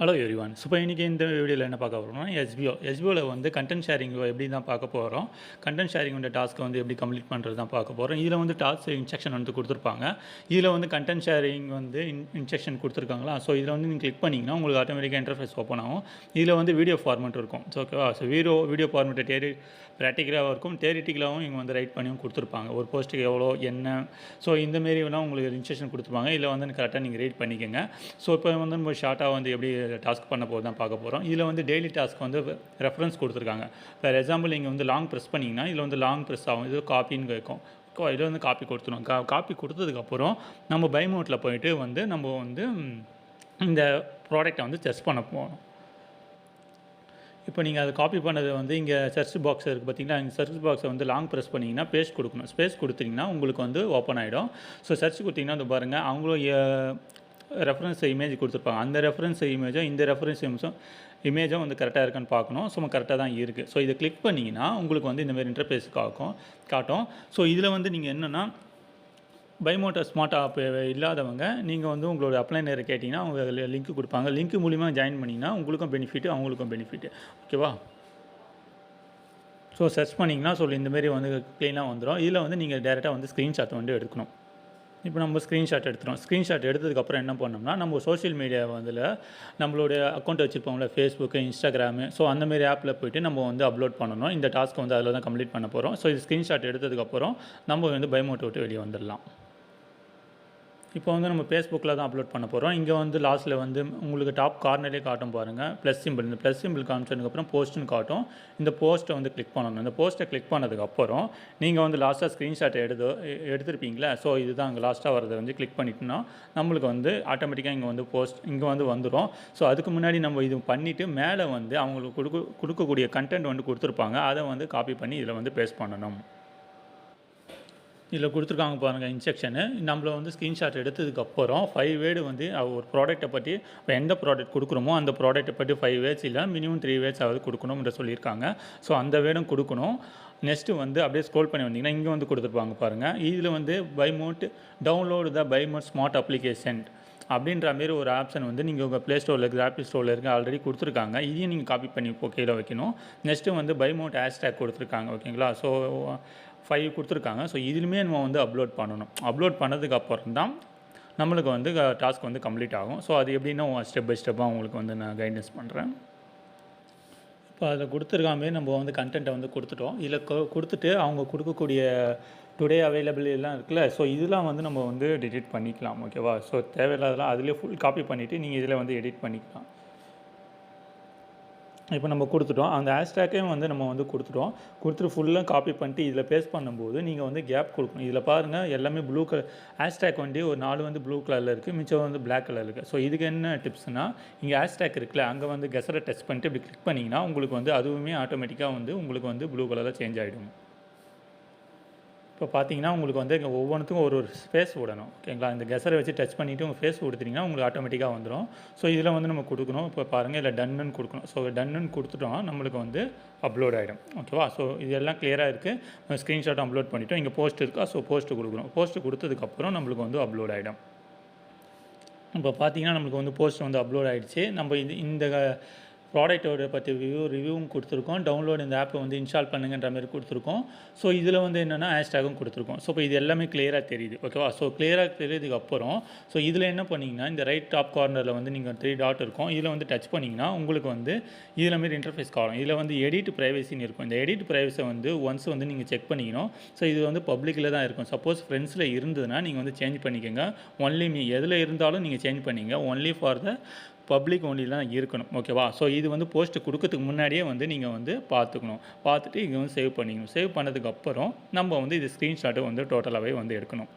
Hello everyone. So இப்போ இன்றைக்கி இந்த வீடியோவில் என்ன பார்க்க போகிறோம்னா எஸ்பிஓவில் வந்து கண்டென்ட் ஷேரிங் எப்படி தான் பார்க்க போகிறோம். கண்டென்ட் ஷேரிங் டாஸ்க்கை வந்து எப்படி கம்ப்ளீட் பண்ணுறது தான் பார்க்க போகிறோம். இதில் வந்து டாஸ்க் இன்ஸ்ட்ரக்ஷன் வந்து கொடுத்துருப்பாங்க. இதில் வந்து கண்டென்ட் ஷேரிங் வந்து இன்ஸ்ட்ரக்ஷன் கொடுத்துருக்காங்களா. ஸோ இதில் வந்து நீங்கள் கிளிக் பண்ணிங்கன்னா உங்களுக்கு ஆட்டோமேட்டிக்காக இன்டர்ஃபேஸ் ஓப்பன் ஆகும். இதில் வந்து வீடியோ ஃபார்மேட் இருக்கும். ஸோ ஓகேவா. ஸோ வீடியோ ஃபார்மேட்டை ப்ராக்டிக்கலாகவும் இருக்கும், தியரிட்டிக்கலாகவும் இங்கே வந்து ரைட் பண்ணியும் கொடுத்துருப்பாங்க. ஒரு போஸ்ட்டுக்கு எவ்வளோ என்ன, ஸோ இந்தமாரிலாம் உங்களுக்கு இன்ஸ்ட்ரக்ஷன் கொடுத்துருப்பாங்க. இதில் வந்து கரெக்டாக நீங்கள் ரீட் பண்ணிக்கோங்க. ஸோ இப்போ வந்து நம்ம ஷார்ட்டாக வந்து எப்படி டாஸ்க் பண்ண போது தான் பார்க்க போகிறோம். இதில் வந்து டெய்லி டாஸ்க் வந்து ரெஃபரன்ஸ் கொடுத்துருக்காங்க. ஃபார் எக்ஸாம்பிள் நீங்கள் வந்து லாங் ப்ரெஸ் பண்ணிங்கன்னா இதில் வந்து லாங் ப்ரெஸ் ஆகும். இது காப்பின்னு கேட்கும். இதில் வந்து காப்பி கொடுத்துரும். காப்பி கொடுத்ததுக்கப்புறம் நம்ம பை மோட்டில் போயிட்டு வந்து நம்ம வந்து இந்த ப்ராடக்டை வந்து சர்ச் பண்ண போகணும். இப்போ நீங்கள் அதை காப்பி பண்ணது வந்து இங்கே சர்ச் பாக்ஸ் இருக்குது பார்த்தீங்கன்னா, இங்கே சர்ச் பாக்ஸை வந்து லாங் ப்ரெஸ் பண்ணிங்கன்னா பேஸ்ட் கொடுக்கணும். ஸ்பேஸ் கொடுத்தீங்கன்னா உங்களுக்கு வந்து ஓப்பன் ஆகிடும். ஸோ சர்ச் கொடுத்தீங்கன்னா அது பாருங்கள், அவங்களும் ரெஃபரன்ஸ் இமேஜ் கொடுத்துருப்பாங்க. அந்த ரெஃபரன்ஸ் இமேஜும் இந்த ரெஃபரன்ஸ் இமேஜும் வந்து கரெக்டாக இருக்கான்னு பார்க்கணும். ஸோ கரெக்டாக தான் இருக்குது. ஸோ இதை கிளிக் பண்ணிங்கன்னா உங்களுக்கு வந்து இந்தமாரி இன்டர்ஃபேஸ் காட்டும். ஸோ இதில் வந்து நீங்கள் என்னென்னா பைமோட்டோ ஸ்மார்ட் ஆப் இல்லாதவங்க நீங்கள் வந்து உங்களோட அப்ளைனர் கேட்டிங்கன்னா அவங்க லிங்க் கொடுப்பாங்க. லிங்க் மூலிமா ஜாயின் பண்ணிங்கன்னா உங்களுக்கும் பெனிஃபிட்டு, அவங்களுக்கும் பெனிஃபிட்டு. ஓகேவா. ஸோ சர்ச் பண்ணிங்கன்னா இந்தமாரி வந்து க்ளீனாக வந்துடும். இதில் வந்து நீங்கள் டேரெக்டாக வந்து ஸ்க்ரீன்ஷாட் வந்து எடுக்கணும். இப்போ நம்ம ஸ்க்ரீன்ஷாட் எடுத்துகிறோம். ஸ்க்ரீன்ஷாட் எடுத்ததுக்கப்புறம் என்ன பண்ணோம்னா, நம்ம சோஷியல் மீடியா வந்து நம்மளுடைய அக்கௌண்ட் வச்சுருப்போம்ல, ஃபேஸ்புக்கு, இன்ஸ்டாகிராமு, ஸோ அந்தமாரி ஆப்பில் போய்ட்டு நம்ம வந்து அப்லோட் பண்ணணும். இந்த டாஸ்க் வந்து அதில் தான் கம்ப்ளீட் பண்ண போகிறோம். ஸோ இது ஸ்க்ரீன்ஷாட் எடுத்ததுக்கப்புறம் நம்ம வந்து பைமோட்டை விட்டு வெளியே வந்துடலாம். இப்போ வந்து நம்ம ஃபேஸ்புக்கில் தான் அப்லோட் பண்ண போகிறோம். இங்கே வந்து லாஸ்ட்டில் வந்து உங்களுக்கு டாப் கார்னர்லேயே காட்டும் பாருங்கள், ப்ளஸ் சிம்பிள். இந்த ப்ளஸ் சிம்பிள் காமிச்சதுக்கப்புறம் போஸ்ட்டுன்னு காட்டும். இந்த போஸ்ட்டை வந்து கிளிக் பண்ணணும். இந்த போஸ்ட்டை கிளிக் பண்ணதுக்கப்புறம் நீங்கள் வந்து லாஸ்ட்டாக ஸ்க்ரீன்ஷாட் எடுத்துருப்பீங்களா. ஸோ இதுதான் அங்கே லாஸ்ட்டாக வரதை வந்து கிளிக் பண்ணிட்டோம்னா நம்மளுக்கு வந்து ஆட்டோமேட்டிக்காக இங்கே வந்து போஸ்ட் இங்கே வந்து வந்துடும். ஸோ அதுக்கு முன்னாடி நம்ம இது பண்ணிவிட்டு மேலே வந்து அவங்களுக்கு கொடுக்கக்கூடிய கண்டென்ட் வந்து கொடுத்துருப்பாங்க. அதை வந்து காப்பி பண்ணி இதில் வந்து பேஸ்ட் பண்ணணும். இதில் கொடுத்துருக்காங்க பாருங்கள் இன்ஸ்ட்ரக்ஷனு. நம்மள வந்து ஸ்க்ரீன்ஷாட் எடுத்ததுக்கப்புறம் 5 வேர்டு வந்து ஒரு ப்ராடக்ட்டை பற்றி, இப்போ எந்த ப்ராடக்ட் கொடுக்குறோமோ அந்த ப்ராடக்ட்டை பற்றி 5 வேர்ட்ஸ் இல்லை மினிமம் 3 வேர்ட்ஸ் ஆகுது கொடுக்கணும்ன்ற சொல்லியிருக்காங்க. ஸோ அந்த வேர்டும் கொடுக்கணும். நெக்ஸ்ட்டு வந்து அப்படியே ஸ்க்ரோல் பண்ணி வந்தீங்கன்னா இங்கே வந்து கொடுத்துருப்பாங்க பாருங்கள். இதில் வந்து பைமோட் டவுன்லோடு த பைமோட் ஸ்மார்ட் அப்ளிகேஷன் அப்படின்ற மாரி ஒரு ஆப்ஷன் வந்து நீங்கள் உங்கள் ப்ளே ஸ்டோரில் இருக்குது, ஆப்பிள் ஸ்டோரில் இருக்குது, ஆல்ரெடி கொடுத்துருக்காங்க. இதையும் நீங்கள் காப்பி பண்ணி கீழே வைக்கணும். நெக்ஸ்ட்டு வந்து பைமோட் ஹேஷ்டேக் கொடுத்துருக்காங்க. ஓகேங்களா. ஸோ 5 கொடுத்துருக்காங்க. ஸோ இதுலையுமே நம்ம வந்து அப்லோட் பண்ணணும். அப்லோட் பண்ணதுக்கப்புறம் தான் நம்மளுக்கு வந்து டாஸ்க் வந்து கம்ப்ளீட் ஆகும். ஸோ அது எப்படின்னா ஸ்டெப் பை ஸ்டெப்பாக உங்களுக்கு வந்து நான் கைடன்ஸ் பண்ணுறேன். இப்போ அதில் கொடுத்துருக்காமே நம்ம வந்து கண்டென்ட்டை வந்து கொடுத்துட்டோம். இதில் கொடுத்துட்டு அவங்க கொடுக்கக்கூடிய டுடே அவைலபிள் எல்லாம் இருக்குல்ல. ஸோ இதெல்லாம் வந்து நம்ம வந்து எடிட் பண்ணிக்கலாம். ஓகேவா. ஸோ தேவையில்லாதெல்லாம் அதிலே ஃபுல் காப்பி பண்ணிவிட்டு நீங்கள் இதில் வந்து எடிட் பண்ணிக்கலாம். இப்போ நம்ம கொடுத்துட்டோம். அந்த ஹேஷ்டேக்கையும் வந்து நம்ம வந்து கொடுத்துட்டு ஃபுல்லாக காப்பி பண்ணிட்டு இதில் பேஸ்ட் பண்ணும்போது நீங்கள் வந்து கேப் கொடுக்கணும். இதில் பாருங்கள் எல்லாமே ப்ளூ கலர் ஹேஷ்டேக் வந்து ஒரு 4 வந்து ப்ளூ கலரில் இருக்குது, மிச்சம் வந்து பிளாக் கலரில் இருக்குது. ஸோ இதுக்கு என்ன டிப்ஸ்னால், இங்கே ஹேஷ்டேக் இருக்குல்ல, அங்கே வந்து கெசரை டச் பண்ணிட்டு இப்படி கிளிக் பண்ணிங்கன்னா உங்களுக்கு வந்து அதுவுமே ஆட்டோமேட்டிக்காக வந்து உங்களுக்கு வந்து ப்ளூ கலரில் சேஞ்ச் ஆகிடும். இப்போ பார்த்தீங்கன்னா உங்களுக்கு வந்து இங்கே ஒவ்வொன்றுத்துக்கும் ஒரு ஸ்பேஸ் விடணும். ஓகேங்களா. இந்த கெசரை வச்சு டச் பண்ணிவிட்டு உங்கள் ஃபேஸ் கொடுத்துட்டிங்கன்னா உங்களுக்கு ஆட்டோமேட்டிக்காக வந்துடும். ஸோ இதில் வந்து நம்ம கொடுக்கணும். இப்போ பாருங்கள் இல்லை டன்னுன்னு கொடுக்கணும். ஸோ டன்னுன்னு கொடுத்துட்டோம் நம்மளுக்கு வந்து அப்லோட் ஆகிடும். ஓகேவா. ஸோ இது எல்லாம் கிளியராக இருக்குது. ஸ்க்ரீன்ஷாட் அப்லோட் பண்ணிவிட்டோம். இங்கே போஸ்ட் இருக்கா. ஸோ போஸ்ட்டு கொடுக்குறோம். போஸ்ட்டு கொடுத்ததுக்கப்புறம் நம்மளுக்கு வந்து அப்லோட் ஆகிடும். இப்போ பார்த்தீங்கன்னா நம்மளுக்கு வந்து போஸ்ட் வந்து அப்லோட் ஆகிடுச்சு. நம்ம இந்த ப்ராடக்ட்டோட பற்றி ரிவ்யூவும் கொடுத்துருக்கோம். டவுன்லோட் இந்த ஆப்பை வந்து இன்ஸ்டால் பண்ணுங்கன்ற மாதிரி கொடுத்துருக்கோம். ஸோ இதில் வந்து என்னென்னா ஹேஷ்டேகும் கொடுத்துருக்கோம். ஸோ இப்போ இது எல்லாமே கிளியராக தெரியுது. ஓகேவா. ஸோ கிளியராக தெரியுதுக்கப்புறம் ஸோ இதில் என்ன பண்ணிங்கன்னா இந்த ரைட் டாப் கார்னரில் வந்து நீங்கள் 3 டாட் இருக்கும். இதில் வந்து டச் பண்ணிங்கன்னா உங்களுக்கு வந்து இதில் மாரி இன்டர்ஃபேஸ் காணும். இதில் வந்து எடிட் ப்ரைவசின்னு இருக்கும். இந்த எடிட் ப்ரைவசியை வந்து ஒன்ஸ் வந்து நீங்கள் செக் பண்ணிக்கணும். ஸோ இது வந்து பப்ளிக்கில் தான் இருக்கும். சப்போஸ் ஃப்ரெண்ட்ஸில் இருந்ததுன்னா நீங்கள் வந்து சேஞ்ச் பண்ணிக்கோங்க. ஒன்லி எதில் இருந்தாலும் நீங்கள் சேஞ்ச் பண்ணிங்க. ஒன்லி ஃபார் த பப்ளிக் ஒன்லிலாம் இருக்கணும். ஓகேவா. ஸோ இது வந்து போஸ்ட்டு கொடுக்கறதுக்கு முன்னாடியே வந்து நீங்கள் வந்து பார்த்துட்டு இங்கே வந்து சேவ் பண்ணிக்கணும். சேவ் பண்ணதுக்கப்புறம் நம்ம வந்து இது ஸ்க்ரீன்ஷாட்டை வந்து டோட்டலாகவே வந்து எடுக்கணும்.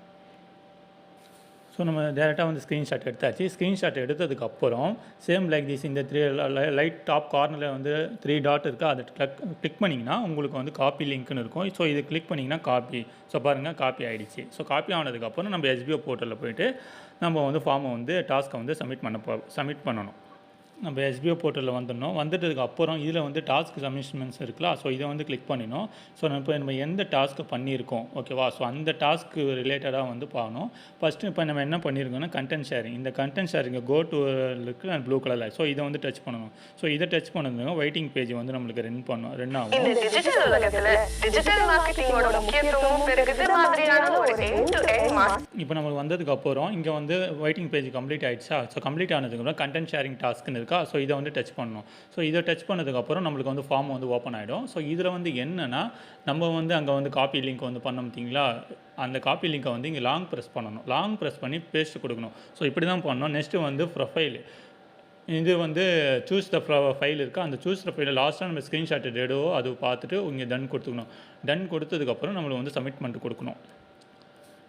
ஸோ நம்ம டேரெக்டாக வந்து ஸ்க்ரீன்ஷாட் எடுத்தாச்சு. ஸ்க்ரீன்ஷாட் எடுத்ததுக்கப்புறம் சேம் லைக் திஸ் இந்த 3 லைட் டாப் கார்னரில் வந்து 3 டாட் இருக்குது. அதை கிளிக் பண்ணிங்கன்னா உங்களுக்கு வந்து காப்பி லிங்க்னு இருக்கும். ஸோ இது கிளிக் பண்ணிங்கன்னா காப்பி. ஸோ பாருங்கள் காப்பி ஆகிடுச்சு. ஸோ காப்பி ஆனதுக்கப்புறம் நம்ம எஸ்பிஓ போர்ட்டலில் போய்ட்டு நம்ம வந்து ஃபார்மை வந்து டாஸ்க்கை வந்து சப்மிட் பண்ணணும். நம்ம எஸ்பிஓ போர்ட்டலில் வந்துடணும். வந்துட்டதுக்கு அப்புறம் இதில் வந்து டாஸ்க் சப்மிஷன்ஸ் இருக்குல்ல, ஸோ இதை வந்து கிளிக் பண்ணிடணும். ஸோ நம்ம எந்த டாஸ்க்கு பண்ணியிருக்கோம் ஓகேவா, ஸோ அந்த டாஸ்க்கு ரிலேட்டடாக வந்து பார்க்கணும். ஃபஸ்ட்டு இப்போ நம்ம என்ன பண்ணியிருக்கோம்னா கண்டென்ட் ஷேரிங். இந்த கண்டென்ட் ஷேரிங் கோ டு இருக்கு ப்ளூ கலரில், ஸோ இதை வந்து டச் பண்ணணும். ஸோ இதை டச் பண்ணதுங்க வெயிட்டிங் பேஜ் வந்து நம்மளுக்கு ரன் ஆகும். இந்த டிஜிட்டல் உலகத்துல டிஜிட்டல் மார்க்கெட்டிங்கோட முக்கியத்துவம் பெருகுது மாதிரியான ஒரு எண்ட் டு எண்ட். இப்போ நம்மளுக்கு வந்ததுக்கு அப்புறம் இங்கே வந்து வெயிட்டிங் பேஜ் கம்ப்ளீட் ஆகிடுச்சா, ஸோ கம்ப்ளீட் ஆனதுக்கப்புறம் கண்டென்ட் ஷேரிங் டாஸ்க்குன்னு இருக்கா, ஸோ இதை வந்து டச் பண்ணணும். ஸோ இதை டச் பண்ணதுக்கப்புறம் நம்மளுக்கு வந்து ஃபார்ம் வந்து ஓப்பன் ஆகிடும். ஸோ இதில் வந்து என்னென்னா நம்ம வந்து அங்கே வந்து காப்பி லிங்க் வந்து பண்ண பார்த்தீங்களா, அந்த காப்பி லிங்கை வந்து இங்கே லாங் ப்ரெஸ் பண்ணணும். லாங் ப்ரெஸ் பண்ணி பேஸ்ட் கொடுக்கணும். ஸோ இப்படி தான் பண்ணணும். நெக்ஸ்ட்டு வந்து ப்ரொஃபைல், இது வந்து சூஸ் த ஃபைல் இருக்கா, அந்த சூஸ் த ஃபைலை லாஸ்ட்டாக நம்ம ஸ்க்ரீன்ஷாட் எடுவோ அது பார்த்துட்டு இங்கே டன் கொடுத்துக்கணும். டன் கொடுத்ததுக்கப்புறம் நம்மளுக்கு வந்து சப்மிட்மெண்ட் கொடுக்கணும்.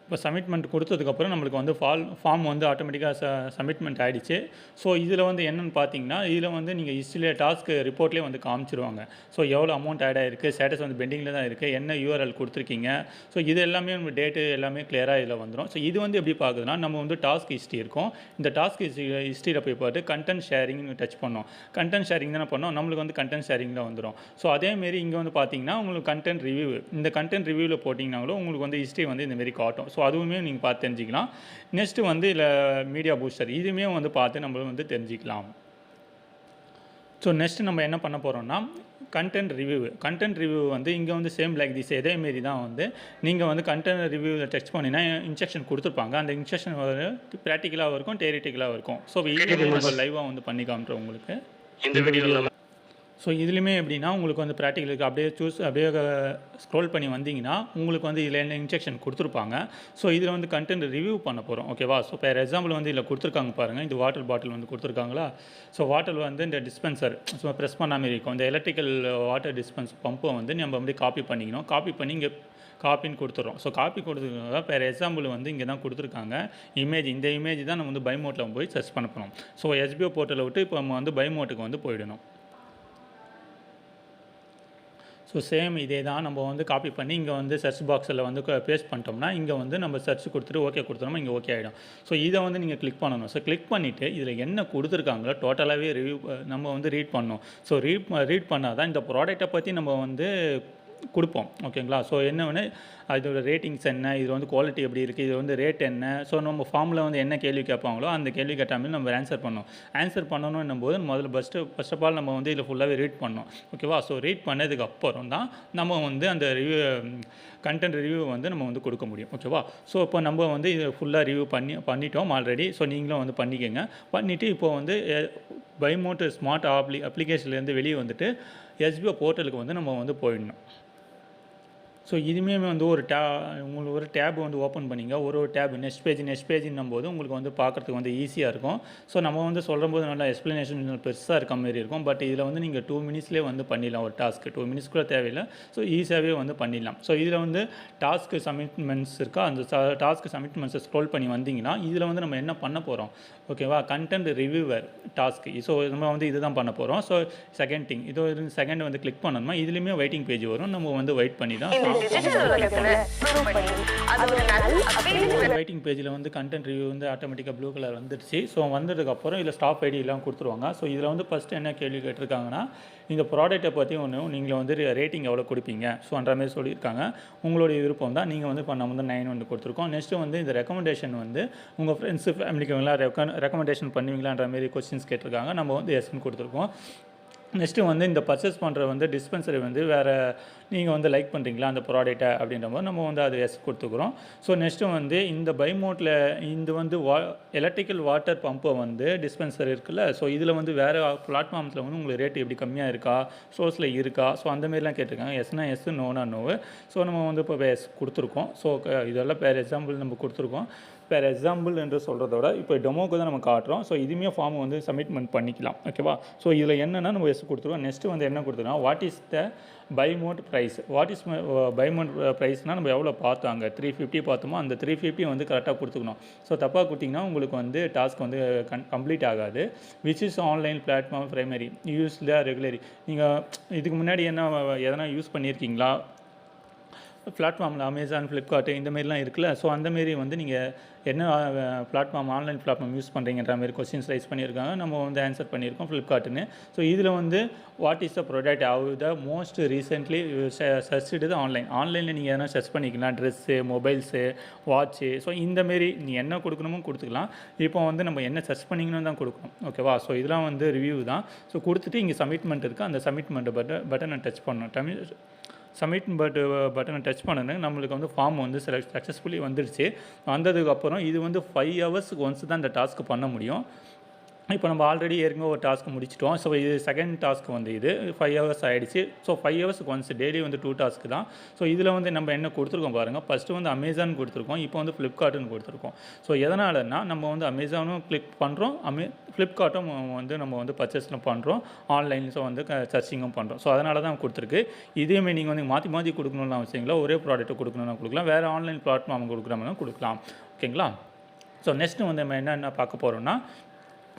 இப்போ சப்மிட்மெண்ட் கொடுத்ததுக்கப்புறம் நம்மளுக்கு வந்து ஃபார்ம் வந்து ஆட்டோமேட்டிக்காக சப்மிட்மெண்ட் ஆகிடுச்சு. ஸோ இதில் வந்து என்னென்னு பார்த்தீங்கன்னா, இதில் வந்து நீங்கள் ஹிஸ்ட்ரியில் டாஸ்க் ரிப்போர்ட்லேயே வந்து காமிச்சிருவாங்க. ஸோ எவ்வளோ அமௌண்ட் ஆட் ஆகிருக்கு, ஸ்டேட்டஸ் வந்து பெண்டிங்கில் தான் இருக்குது, என்ன யூஆர்எல் கொடுத்துருக்கீங்க, ஸோ இது எல்லாமே நம்ம டேட்டு எல்லாமே கிளியராக இதில் வந்துடும். ஸோ இது வந்து எப்படி பார்க்குதுன்னா, நம்ம வந்து டாஸ்க் ஹிஸ்ட்ரி இருக்கும். இந்த டாஸ்க் ஹிஸ்ட்ரியில் போய் பார்த்து கண்டென்ட் ஷேரிங்னு டச் பண்ணோம். கண்டென்ட் ஷேரிங் தானே பண்ணோம், நம்மளுக்கு வந்து கண்டென்ட் ஷேரிங்கில் வந்துடும். ஸோ அதேமாரி இங்கே வந்து பார்த்தீங்கன்னா உங்களுக்கு கண்டென்ட் ரிவ்யூ, இந்த கண்டென்ட் ரிவ்யூவில் போட்டிங்கனாலும் உங்களுக்கு வந்து ஹிஸ்ட்ரி வந்து இந்தமாரி காட்டும். ஸோ அதுவுமே நீங்கள் பார்த்து தெரிஞ்சிக்கலாம். நெக்ஸ்ட்டு வந்து இல்லை மீடியா பூஸ்டர், இதுவுமே வந்து பார்த்து நம்ம வந்து தெரிஞ்சிக்கலாம். ஸோ நெக்ஸ்ட்டு நம்ம என்ன பண்ண போகிறோம்னா கண்டென்ட் ரிவ்யூ வந்து இங்கே வந்து சேம் லைக் திஸ் இதேமாரி தான் வந்து நீங்கள் வந்து கண்டென்ட் ரிவ்யூவில் டெக்ஸ்ட் பண்ணினா இன்ஸ்ட்ரக்ஷன் கொடுத்துருப்பாங்க. அந்த இன்ஸ்ட்ரக்ஷன் வந்து ப்ராக்டிக்கலாகவும் இருக்கும், தியரிட்டிக்கலாகவும் இருக்கும். ஸோ நம்ம லைவாக வந்து பண்ணி காமிட்டோம் உங்களுக்கு இந்த வீடியோவில். ஸோ இதுலேயுமே எப்படின்னா உங்களுக்கு வந்து ப்ராக்டிக்கலுக்கு அப்படியே ஸ்க்ரோல் பண்ணி வந்தீங்கன்னா உங்களுக்கு வந்து இதில் என்ன இன்ஸ்ட்ரக்ஷன் கொடுத்துருப்பாங்க. ஸோ இதில் வந்து கண்டென்ட் ரிவ்யூ பண்ண போகிறோம் ஓகேவா. ஸோ ஃபார் எக்ஸாம்பிள் வந்து இதில் கொடுத்துருக்காங்க பாருங்கள், இந்த வாட்டர் பாட்டில் வந்து கொடுத்துருக்காங்களா. ஸோ வாட்டர் வந்து இந்த டிஸ்பென்சர் ஸோ ப்ரெஸ் பண்ணாமல் இருக்கும், இந்த எலக்ட்ரிக்கல் வாட்டர் டிஸ்பென்ஸ் பம்பை வந்து நம்ம வந்து காப்பி பண்ணிக்கணும். காப்பி பண்ணி இங்கே காப்பின்னு கொடுத்துட்றோம். ஸோ காப்பி கொடுத்துருக்காங்க. ஃபார் எக்ஸாம்பிள் வந்து இங்கே தான் கொடுத்துருக்காங்க இமேஜ், இந்த இமேஜ் தான் நம்ம வந்து பை மோட்டில் போய் சர்ச் பண்ண போகிறோம். ஸோ எஸ்பிஓ போர்ட்டலை விட்டு இப்போ நம்ம வந்து பை மோட்டுக்கு வந்து போயிடணும். ஸோ சேம் இதே தான் நம்ம வந்து காப்பி பண்ணி இங்கே வந்து சர்ச் பாக்ஸில் வந்து பேஸ்ட் பண்ணிட்டோம்னா இங்கே வந்து நம்ம சர்ச் கொடுத்துட்டு ஓகே கொடுத்தோம்னா இங்கே ஓகே ஆகிடும். ஸோ இதை வந்து நீங்கள் கிளிக் பண்ணணும். ஸோ கிளிக் பண்ணிவிட்டு இதில் என்ன கொடுத்துருக்காங்களோ டோட்டலாகவே ரிவ்யூ நம்ம வந்து ரீட் பண்ணணும். ஸோ ரீட் பண்ணால் தான் இந்த ப்ராடக்ட்டை பற்றி நம்ம வந்து கொடுப்போம் ஓகேங்களா. ஸோ என்ன ஒன்று அதோட ரேட்டிங்ஸ் என்ன, இது வந்து குவாலிட்டி எப்படி இருக்குது, இது வந்து ரேட் என்ன, ஸோ நம்ம ஃபார்மில் வந்து என்ன கேள்வி கேட்பாங்களோ அந்த கேள்வி கேட்டாமல் நம்ம ஆன்சர் பண்ணணும் போது முதல்ல ஃபஸ்ட் ஆஃப் ஆல் நம்ம வந்து இதில் ஃபுல்லாகவே ரீட் பண்ணோம் ஓகேவா. ஸோ ரீட் பண்ணதுக்கு அப்புறம் தான் நம்ம வந்து அந்த கண்டென்ட் ரிவ்யூ வந்து நம்ம வந்து கொடுக்க முடியும் ஓகேவா. ஸோ இப்போ நம்ம வந்து இதை ஃபுல்லாக ரிவ்யூ பண்ணிட்டோம் ஆல்ரெடி. ஸோ நீங்களும் வந்து பண்ணிக்கோங்க. பண்ணிவிட்டு இப்போ வந்து பைமோட் ஸ்மார்ட் அப்ளிகேஷன்லேருந்து வெளியே வந்துட்டு எஸ்பிஓ போர்ட்டலுக்கு வந்து நம்ம வந்து போயிடணும். ஸோ இதுவுமே வந்து உங்களுக்கு ஒரு டேப் வந்து ஓப்பன் பண்ணிங்க, ஒரு டேப் நெக்ஸ்ட் பேஜ்னும் போது உங்களுக்கு வந்து பார்க்குறதுக்கு வந்து ஈஸியாக இருக்கும். ஸோ நம்ம வந்து சொல்லும்போது நல்லா எக்ஸ்ப்ளனேஷன் பெருசாக இருக்க மாதிரி இருக்கும். பட் இதில் வந்து நீங்கள் 2 மினிட்ஸ்லேயே வந்து பண்ணிடலாம். ஒரு டாஸ்க்கு 2 மினிட்ஸ் கூட தேவையில்லை. ஸோ ஈஸியாகவே வந்து பண்ணிடலாம். ஸோ இதில் வந்து டாஸ்க்கு சப்மிட்மெண்ட்ஸ் இருக்கா, அந்த டாஸ்க்கு சப்மிட்மெண்ட்ஸை ஸ்க்ரோல் பண்ணி வந்தீங்கன்னா இதில் வந்து நம்ம என்ன பண்ண போகிறோம் ஓகேவா, கண்டென்ட் ரிவ்யூவர் டாஸ்க்கு. ஸோ நம்ம வந்து இதுதான் பண்ண போகிறோம். ஸோ செகண்ட் திங் இது செகண்ட் வந்து கிளிக் பண்ணணுமா, இதுலேயுமே வெயிட்டிங் பேஜ் வரும். நம்ம வந்து வெயிட் பண்ணி தான் வெயிட்டிங் பேஜில் வந்து கண்டென்ட் ரிவ்யூ வந்து ஆட்டோமேட்டிக்காக ப்ளூ கலர் வந்துடுச்சு. ஸோ வந்ததுக்கப்புறம் இதில் ஸ்டாப் ஐடி எல்லாம் கொடுத்துருவாங்க. ஸோ இதில் வந்து ஃபஸ்ட்டு என்ன கேள்வி கேட்டிருக்காங்கன்னா இந்த ப்ராடக்ட்டை பற்றி நீங்கள் வந்து ரேட்டிங் எவ்வளோ கொடுப்பீங்க ஸோன்ற மாதிரி சொல்லியிருக்காங்க. உங்களுடைய விருப்பம் தான். நீங்கள் வந்து இப்போ நம்ம வந்து 9 வந்து கொடுத்துருக்கோம். நெக்ஸ்ட்டு வந்து இந்த ரெக்கமெண்டேஷன் வந்து உங்கள் ஃப்ரெண்ட்ஸு ஃபேமிலிக்கு எல்லாம் ரெக்கமெண்டேஷன் பண்ணுவீங்களான்ற மாதிரி கொஸ்டின்ஸ் கேட்டிருக்காங்க. நம்ம வந்து எஸ்ன்னு கொடுத்துருக்கோம். நெக்ஸ்ட்டு வந்து இந்த பர்ச்சேஸ் பண்ணுற வந்து டிஸ்பென்சரி வந்து வேறு நீங்கள் வந்து லைக் பண்ணுறீங்களா அந்த ப்ராடக்ட்டை அப்படின்ற போது நம்ம வந்து அது எஸ் கொடுத்துக்குறோம். ஸோ நெக்ஸ்ட்டு வந்து இந்த பைமோட்டில் இந்த வந்து எலக்ட்ரிக்கல் வாட்டர் பம்பை வந்து டிஸ்பென்சர் இருக்குல்ல. ஸோ இதில் வந்து வேறு பிளாட்ஃபார்ம்ஸில் வந்து உங்களுக்கு ரேட்டு எப்படி கம்மியாக இருக்கா, சோர்ஸில் இருக்கா, ஸோ அந்தமாரிலாம் கேட்டிருக்காங்க. எஸ்னா எஸ், நோனா நோவு. ஸோ நம்ம வந்து இப்போ எஸ் கொடுத்துருக்கோம். ஸோ இதெல்லாம் பேர் எக்ஸாம்பிள் நம்ம கொடுத்துருக்கோம். பேர் எக்ஸாம்பிள் என்று சொல்கிறத விட இப்போ டெமோக்கு தான் நம்ம காட்டுறோம். ஸோ இதுவுமே ஃபார்ம் வந்து சப்மிட்மெண்ட் பண்ணிக்கலாம் ஓகேவா. ஸோ இதில் என்னென்னா நம்ம எஸ் கொடுத்துருவோம். நெக்ஸ்ட்டு வந்து என்ன கொடுத்துருவோம், வாட் இஸ் த பைமோட் ப்ரைஸ். வாட் இஸ் பைமோட் ப்ரைஸ்னால் நம்ம எவ்வளோ பார்த்தாங்க 350 பார்த்தோமோ அந்த 350 வந்து கரெக்டாக கொடுத்துக்கணும். ஸோ தப்பாக கொடுத்திங்கன்னா உங்களுக்கு வந்து டாஸ்க் வந்து கம்ப்ளீட் ஆகாது. Which is online platform primary use the ரெகுலரி. நீங்கள் இதுக்கு முன்னாடி எதனா யூஸ் பண்ணியிருக்கீங்களா, பிளாட்ஃபார்மில் அமேசான், ஃப்ளிப்கார்ட் இந்த மாரிலாம் இருக்குல்ல. ஸோ அந்தமாரி வந்து நீங்கள் என்ன பிளாட்ஃபார்ம் ஆன்லைன் பிளாட்ஃபார்ம் யூஸ் பண்ணுறீங்கன்ற மாரி கொஸ்டின்ஸ் ரைஸ் பண்ணியிருக்காங்க. நம்ம வந்து ஆன்சர் பண்ணியிருக்கோம் ஃப்ளிப்கார்ட்டுன்னு. ஸோ இதில் வந்து what is the product the most recently searched the ஆன்லைனில் நீங்கள் எதனா சர்ச் பண்ணிக்கலாம். Dress, mobiles, watch. ஸோ இந்தமாரி நீ என்ன கொடுக்கணுமோ கொடுத்துக்கலாம். இப்போ வந்து நம்ம என்ன சர்ச் பண்ணிங்கன்னு தான் கொடுக்கணும். ஓகேவா? ஸோ இதெல்லாம் வந்து ரிவ்யூ தான். ஸோ கொடுத்துட்டு இங்கே சப்மிட்மெண்ட் இருக்குது. அந்த சப்மிட்மெண்ட் பட்டனை டச் பண்ணணும். சப்மிட் பட்டனை டச் பண்ணணும். நம்மளுக்கு வந்து ஃபார்ம் வந்து சக்ஸஸ்ஃபுல்லி வந்துடுச்சு. வந்ததுக்கப்புறம் இது வந்து 5 ஹவர்ஸுக்கு ஒன்ஸ் தான் இந்த டாஸ்க்கு பண்ண முடியும். இப்போ நம்ம ஆல்ரெடி ஏற்கனவே ஒரு டாஸ்க் முடிச்சிட்டோம். ஸோ இது செகண்ட் டாஸ்க் வந்து இது 5 ஹவர்ஸ் ஆகிடுச்சு. ஸோ 5 ஹவர்ஸ்க்கு ஒன்ஸ் டெய்லி வந்து 2 டாஸ்க்கு தான். ஸோ இதில் வந்து நம்ம என்ன கொடுத்துருக்கோம் பாருங்கள். ஃபஸ்ட்டு வந்து அமேசான் கொடுத்துருக்கோம். இப்போ வந்து ஃப்ளிப்கார்ட்டுன்னு கொடுத்துருக்கோம். ஸோ எதனாலன்னா நம்ம வந்து அமேசானும் கிளிக் பண்ணுறோம், ஃப்ளிப்கார்ட்டும் வந்து நம்ம வந்து பர்ச்சேஸில் பண்ணுறோம், ஆன்லைன்ஸும் வந்து சர்ச்சிங்கும் பண்ணுறோம். ஸோ அதனால தான் கொடுத்துருக்கு. இதேமாதிரி நீங்கள் வந்து மாற்றி மாற்றி கொடுக்கணும்னு அவசியங்களா, ஒரே ப்ராடக்ட்டை கொடுக்கணும்னா கொடுக்கலாம், வேறு ஆன்லைன் பிளாட்ஃபார்ம் கொடுக்குறோம்னா கொடுக்கலாம். ஓகேங்களா? ஸோ நெக்ஸ்ட்டு வந்து நம்ம என்னென்ன பார்க்க போகிறோம்னா,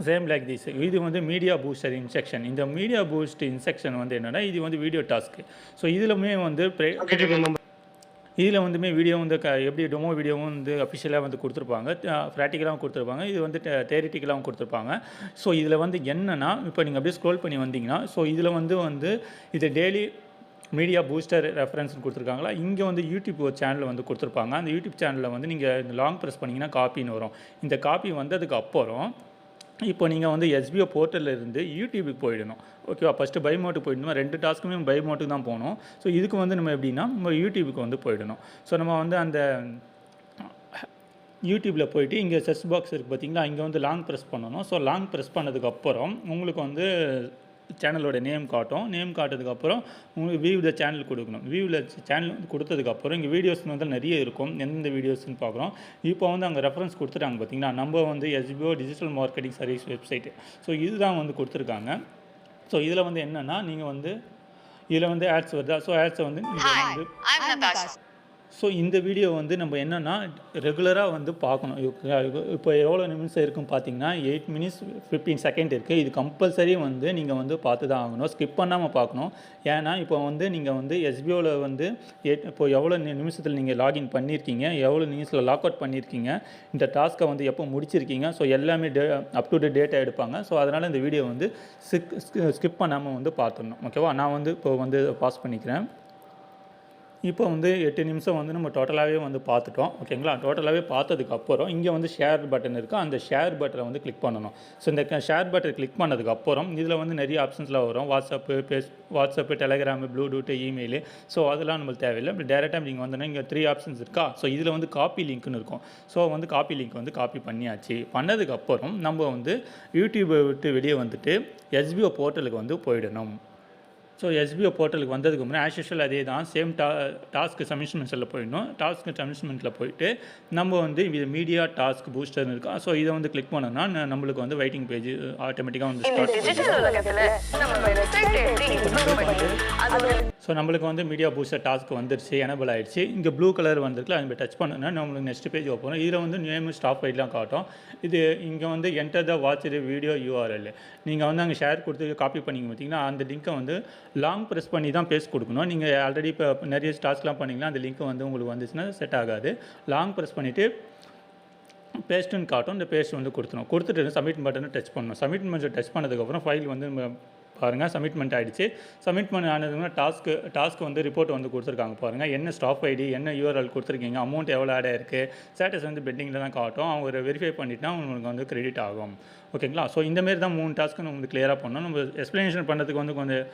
சேம் லைக் திஸ். இது வந்து மீடியா பூஸ்டர் இன்செக்ஷன். இந்த மீடியா பூஸ்ட் இன்செக்ஷன் வந்து என்னென்னா, இது வந்து வீடியோ டாஸ்க்கு. ஸோ இதிலுமே வந்து இதில் வந்துமே வீடியோ வந்து எப்படி டெமோ வீடியோவும் வந்து அஃபிஷியலாக வந்து கொடுத்துருப்பாங்க, ப்ராக்டிக்கலாகவும் கொடுத்துருப்பாங்க, இது வந்து தியரிட்டிக்கலாகவும் கொடுத்துருப்பாங்க. ஸோ இதில் வந்து என்னென்னா, இப்போ நீங்கள் அப்படியே ஸ்க்ரோல் பண்ணி வந்தீங்கன்னா, ஸோ இதில் வந்து இது டெய்லி மீடியா பூஸ்டர் ரெஃபரன்ஸ்னு கொடுத்துருக்காங்களா. இங்கே வந்து யூடியூப் ஒரு சேனல் வந்து கொடுத்துருப்பாங்க. அந்த யூடியூப் சேனலில் வந்து நீங்கள் இந்த லாங் ப்ரெஸ் பண்ணிங்கன்னா காப்பின்னு வரும். இந்த காப்பி வந்ததுக்கு அப்புறம் இப்போ நீங்கள் வந்து எஸ்பிஓ போர்ட்டலில் இருந்து யூடியூபுக்கு போயிடணும். ஓகேவா? ஃபஸ்ட்டு பை மோட்டுக்கு போயிடணும். 2 டாஸ்க்குமே பை மோட்டுக்கு தான் போகணும். ஸோ இதுக்கு வந்து நம்ம எப்படின்னா, நம்ம யூடியூபுக்கு வந்து போயிடணும். ஸோ நம்ம வந்து அந்த யூடியூப்பில் போயிட்டு இங்கே சர்ச் பாக்ஸ் இருக்குது பார்த்தீங்களா, இங்கே வந்து லாங் ப்ரெஸ் பண்ணணும். ஸோ லாங் ப்ரெஸ் பண்ணதுக்கப்புறம் உங்களுக்கு வந்து சேனலோட நேம் காட்டும். நேம் காட்டதுக்கப்புறம் உங்களுக்கு வியூ த சேனல் கொடுக்கணும். வியூவில் சேனல் கொடுத்ததுக்கப்புறம் இங்கே வீடியோஸ் வந்து நிறைய இருக்கும். எந்தெந்த வீடியோஸ்னு பார்க்குறோம். இப்போ வந்து அங்கே ரெஃபரன்ஸ் கொடுத்துட்டாங்க பார்த்தீங்களா, நம்ம வந்து SPO digital marketing service website. So இதுதான் வந்து கொடுத்துருக்காங்க. ஸோ இதில் வந்து என்னென்னா, நீங்கள் வந்து இதில் வந்து ஆட்ஸ் வருதா. ஸோ ஆட்ஸை வந்து நீங்கள் வந்து ஸோ இந்த வீடியோ வந்து நம்ம என்னென்னா ரெகுலராக வந்து பார்க்கணும். இப்போ எவ்வளோ நிமிஷம் இருக்குன்னு பார்த்தீங்கன்னா 8 minutes 15 seconds இருக்குது. இது கம்பல்சரி வந்து நீங்கள் வந்து பார்த்து தான் ஆகணும், ஸ்கிப் பண்ணாமல் பார்க்கணும். ஏன்னா இப்போ வந்து நீங்கள் வந்து எஸ்பிஓவில் வந்து இப்போ எவ்வளோ நிமிஷத்தில் நீங்கள் லாகின் பண்ணியிருக்கீங்க, எவ்வளோ நிமிஷத்தில் லாக் அவுட் பண்ணியிருக்கீங்க, இந்த டாஸ்க்கை வந்து எப்போ முடிச்சிருக்கீங்க, ஸோ எல்லாமே அப் டு டேட் டேட்டா எடுப்பாங்க. ஸோ அதனால் இந்த வீடியோ வந்து ஸ்கிப் பண்ணாமல் வந்து பார்த்துடணும். ஓகேவா? நான் வந்து இப்போ வந்து பாஸ் பண்ணிக்கிறேன். இப்போ வந்து 8 நிமிஷம் வந்து நம்ம டோட்டலாகவே வந்து பார்த்துட்டோம். ஓகேங்களா? டோட்டலாகவே பார்த்ததுக்கப்புறம் இங்கே வந்து ஷேர் பட்டன் இருக்குது. அந்த ஷேர் பட்டனை வந்து கிளிக் பண்ணணும். ஸோ இந்த ஷேர் பட்டன் கிளிக் பண்ணதுக்கப்புறம் இதில் வந்து நிறைய ஆப்ஷன்ஸ்லாம் வரும். WhatsApp, Telegram, bluetooth, email. So அதெல்லாம் நம்மளுக்கு தேவையில்லை. இப்போ டேரெக்டாக நீங்கள் வந்தோன்னா இங்கே 3 ஆப்ஷன்ஸ் இருக்கா. ஸோ இதில் வந்து காப்பி லிங்க்னு இருக்கும். ஸோ வந்து காப்பி லிங்க் வந்து காப்பி பண்ணியாச்சு. பண்ணதுக்கப்புறம் நம்ம வந்து யூடியூப்பை விட்டு வெளியே வந்துட்டு எஸ்பிஓ போர்ட்டலுக்கு வந்து போயிடணும். ஸோ எஸ்பிஓ போர்ட்டலுக்கு வந்ததுக்கு முன்னாடி ஆஸ் யூஷுவல் அதே தான் சேம் டாஸ்க்கு சப்மிஷன்ஸில் போயிடணும். டாஸ்க்கு சப்மிஷன்ஸில் போயிட்டு நம்ம வந்து இது மீடியா டாஸ்க் பூஸ்டர்னு இருக்கா. ஸோ இதை வந்து கிளிக் பண்ணோன்னா நம்மளுக்கு வந்து வெயிட்டிங் பேஜ் ஆட்டோமேட்டிக்காக வந்து ஸோ நம்மளுக்கு வந்து மீடியா பூஸ்டர் டாஸ்க் வந்துருச்சு, எனபிள் ஆகிடுச்சு. இங்கே ப்ளூ கலர் வந்துருக்குல, அதை டச் பண்ணுன்னா நம்மளுக்கு நெக்ஸ்ட் பேஜ் ஓப்பன். இதில் வந்து நேம் ஸ்டாப் ஃபைல்லாம் காட்டும். இது இங்கே வந்து என்டர் த வாட்ச் வீடியோ URL. நீங்கள் வந்து அங்கே ஷேர் கொடுத்து காப்பி பண்ணிங்க பார்த்தீங்கன்னா, அந்த லிங்க்கை வந்து லாங் ப்ரெஸ் பண்ணி தான் பேஸ்ட் கொடுக்கணும். நீங்கள் ஆல்ரெடி இப்போ நிறைய டாஸ்க்லாம் பண்ணிங்கன்னா அந்த லிங்க் வந்து உங்களுக்கு வந்துச்சுன்னா செட் ஆகாது. லாங் ப்ரெஸ் பண்ணிவிட்டு பேஸ்ட்டுன்னு காட்டும். இந்த பேஸ்ட் வந்து கொடுத்துட்டு சப்மிட் பட்டனை டச் பண்ணணும். சப்மிட் பட்டன் டச் பண்ணதுக்கப்புறம் ஃபைல் வந்து பாருங்கள் சப்மிட்மெண்ட் ஆகிடுச்சு. சப்மிட்மெண்ட் ஆனதுன்னா டாஸ்க் வந்து ரிப்போர்ட் வந்து கொடுத்துருக்காங்க பாருங்கள். என்ன ஸ்டாப் ஐடி, என்ன URL கொடுத்துருக்கீங்க, அமௌண்ட் எவ்வளோ ஆட் ஆயிருக்கு, ஸ்டேட்டஸ் வந்து பெண்டிங்கில் தான் காட்டும். அவங்க வெரிஃபை பண்ணிட்டா உங்களுக்கு வந்து கிரெடிட் ஆகும். ஓகேங்களா? ஸோ இந்தமாரி தான் 3 டாஸ்க்கு நம்ம வந்து கிளியராக பண்ணணும். நம்ம எக்ஸ்ப்ளனேஷன் பண்ணுறதுக்கு வந்து கொஞ்சம்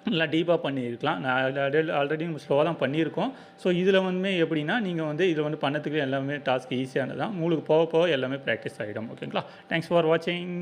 நல்லா டீப்பாக பண்ணியிருக்கலாம். நான் ஆல்ரெடி நம்ம ஸ்லோவாக தான் பண்ணியிருக்கோம். ஸோ இதில் வந்து எப்படின்னா, நீங்கள் வந்து இதில் வந்து பண்ணதுக்கு எல்லாமே டாஸ்க் ஈஸியானது தான். உங்களுக்கு போக போக எல்லாமே ப்ராக்டிஸ் ஆகிடும். ஓகேங்களா? தேங்க்ஸ் ஃபார் வாட்சிங்.